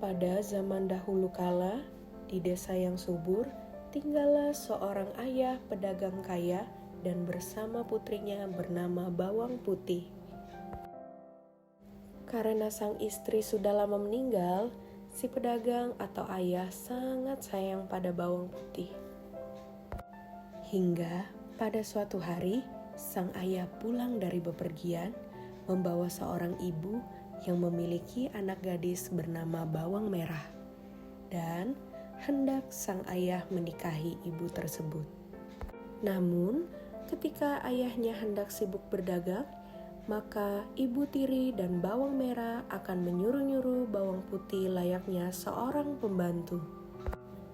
Pada zaman dahulu kala, di desa yang subur, tinggallah seorang ayah pedagang kaya dan bersama putrinya bernama Bawang Putih. Karena sang istri sudah lama meninggal, si pedagang atau ayah sangat sayang pada Bawang Putih. Hingga pada suatu hari, sang ayah pulang dari bepergian, membawa seorang ibu yang memiliki anak gadis bernama Bawang Merah. Dan hendak sang ayah menikahi ibu tersebut. Namun, ketika ayahnya hendak sibuk berdagang, maka ibu tiri dan Bawang Merah akan menyuruh-nyuruh Bawang Putih layaknya seorang pembantu.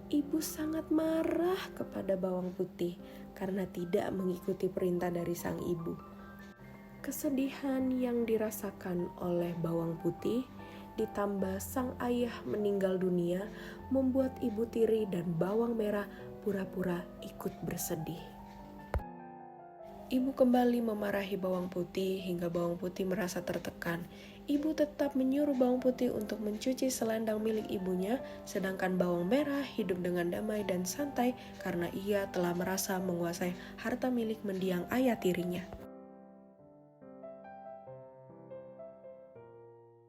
Ibu sangat marah kepada Bawang Putih karena tidak mengikuti perintah dari sang ibu. Kesedihan yang dirasakan oleh Bawang Putih ditambah sang ayah meninggal dunia membuat ibu tiri dan Bawang Merah pura-pura ikut bersedih. Ibu kembali memarahi Bawang Putih hingga Bawang Putih merasa tertekan. Ibu tetap menyuruh Bawang Putih untuk mencuci selendang milik ibunya, sedangkan Bawang Merah hidup dengan damai dan santai karena ia telah merasa menguasai harta milik mendiang ayah tirinya.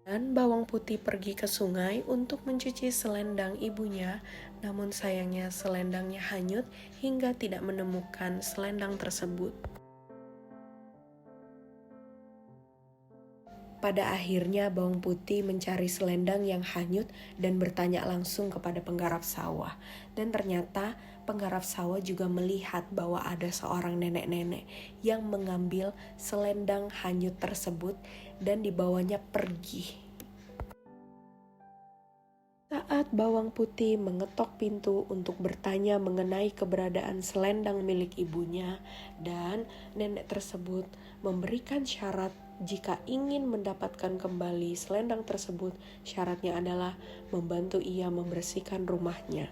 Dan Bawang Putih pergi ke sungai untuk mencuci selendang ibunya, namun sayangnya selendangnya hanyut hingga tidak menemukan selendang tersebut. Pada akhirnya Bawang Putih mencari selendang yang hanyut dan bertanya langsung kepada penggarap sawah. Dan ternyata penggarap sawah juga melihat bahwa ada seorang nenek-nenek yang mengambil selendang hanyut tersebut dan dibawanya pergi. Saat Bawang Putih mengetok pintu untuk bertanya mengenai keberadaan selendang milik ibunya, dan nenek tersebut memberikan syarat jika ingin mendapatkan kembali selendang tersebut, syaratnya adalah membantu ia membersihkan rumahnya.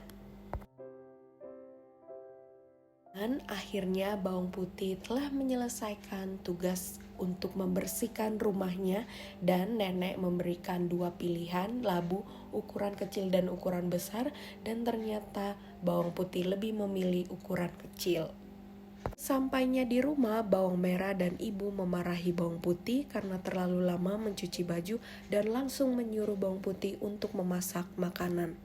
Dan akhirnya Bawang Putih telah menyelesaikan tugas untuk membersihkan rumahnya, dan nenek memberikan 2 pilihan labu ukuran kecil dan ukuran besar, dan ternyata Bawang Putih lebih memilih ukuran kecil. Sampainya di rumah, Bawang Merah dan ibu memarahi Bawang Putih karena terlalu lama mencuci baju dan langsung menyuruh Bawang Putih untuk memasak makanan.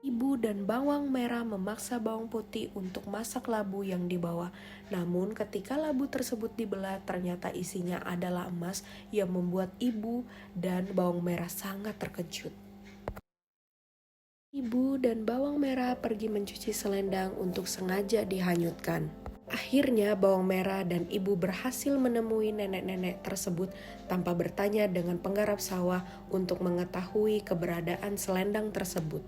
Ibu dan Bawang Merah memaksa Bawang Putih untuk masak labu yang dibawa. Namun ketika labu tersebut dibelah, ternyata isinya adalah emas yang membuat ibu dan Bawang Merah sangat terkejut. Ibu dan Bawang Merah pergi mencuci selendang untuk sengaja dihanyutkan. Akhirnya Bawang Merah dan ibu berhasil menemui nenek-nenek tersebut tanpa bertanya dengan penggarap sawah untuk mengetahui keberadaan selendang tersebut.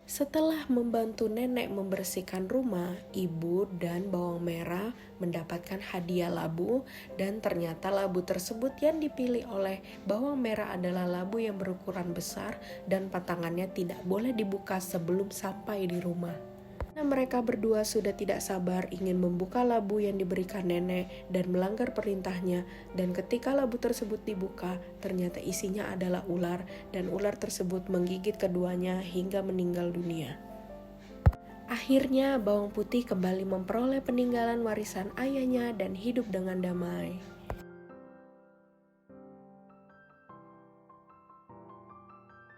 Setelah membantu nenek membersihkan rumah, ibu dan Bawang Merah mendapatkan hadiah labu, dan ternyata labu tersebut yang dipilih oleh Bawang Merah adalah labu yang berukuran besar dan patangannya tidak boleh dibuka sebelum sampai di rumah. Mereka berdua sudah tidak sabar ingin membuka labu yang diberikan nenek dan melanggar perintahnya, dan ketika labu tersebut dibuka, ternyata isinya adalah ular, dan ular tersebut menggigit keduanya hingga meninggal dunia. Akhirnya Bawang Putih kembali memperoleh peninggalan warisan ayahnya dan hidup dengan damai.